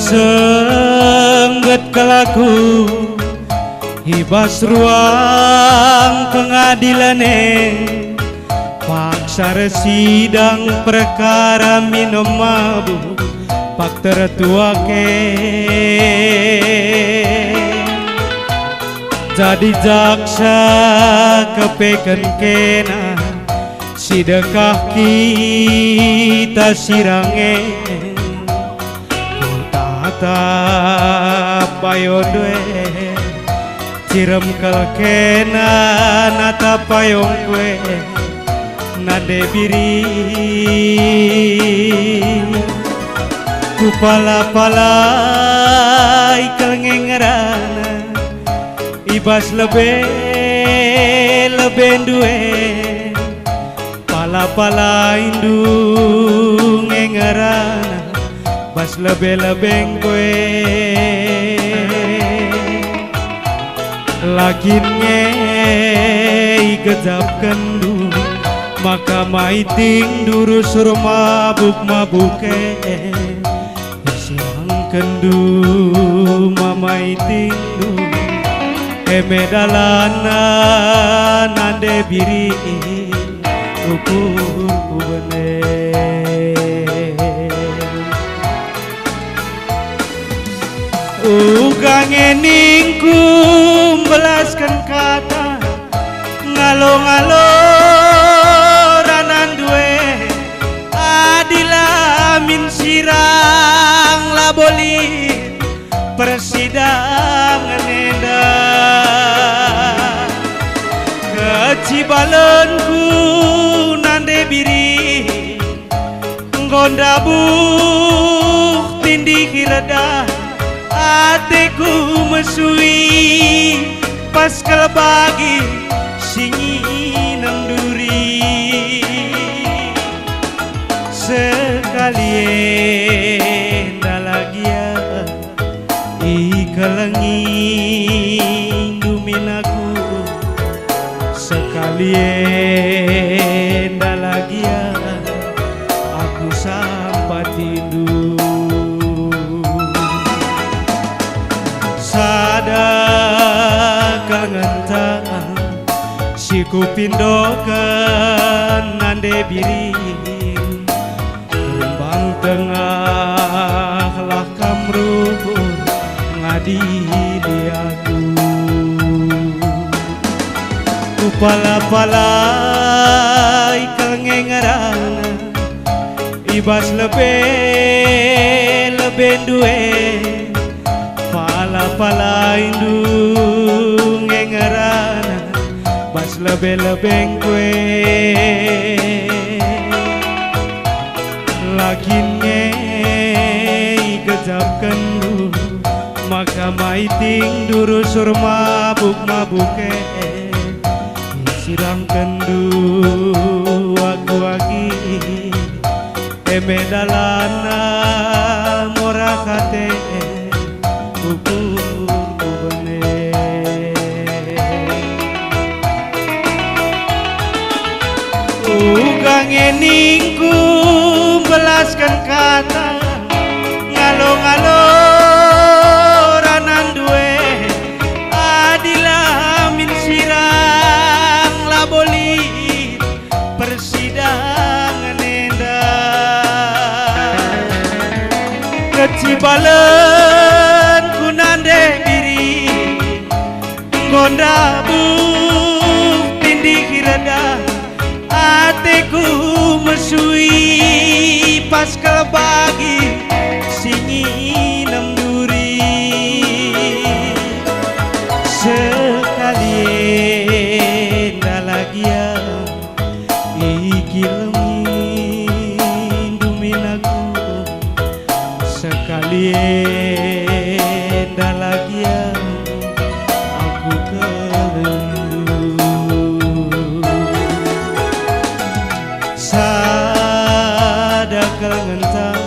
Sengget kelaku hibas ruang pengadilane paksa sidang perkara minum mabuk pak tertuake jadi jaksa kepeken kena sidekah kita sirange tata payodwe cirem kalkena nata payong kwe nade biri kupala-palai kelengengerana ibas lebe duwe pala-pala indung ngengerana bas lebe kwe lakin ngei gejap kendu maka maiting durusur mabuk-mabuke siang kendu mamaiting du medalana nande biri ukur kubene ugang eningku belaskan kata ngalo-ngalo ranan duwe adilamin sirang laboli persidangan enda kecibalenku nande biri nggonda buk tindi kirada ateku mesui pas kelebagi singinang duri sekalian dalagia ikalangin duminaku sekalian dalagia aku sampai tidur kangentan siku pindokan nande biring lembang tengah lah kamruhur ngadili aku kupala-palai kelengengerana ibas lebe duwe pala indung ngengerana bas lebe kwe lakin ngei gejap kendu maka maiting durusur mabuk-mabuke sirang kendu aku lagi medalana morakate ukur kubene ugang eningku belaskan kata ngalo-ngalo ranan duwe adilamin sirang laboli persidangan enda kecibalen kunande diri gonda buk tindi kirada ateku mesui pas kelebagi singinam duri sekalian dalagia ikilengin duminaku sekalian dalagia aku kerindu sada kelengentan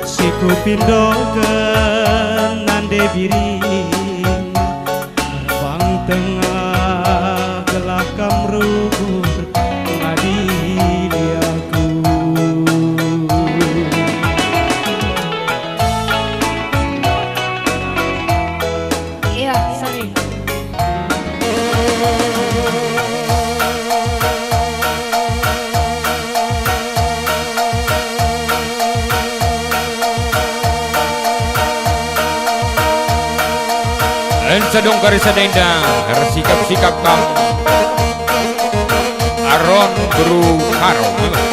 siku pindokan nande biring terbang tengah gelak kamruhur ngadili aku sedung kari sedendang sikap-sikap kamu Aron Bru Karo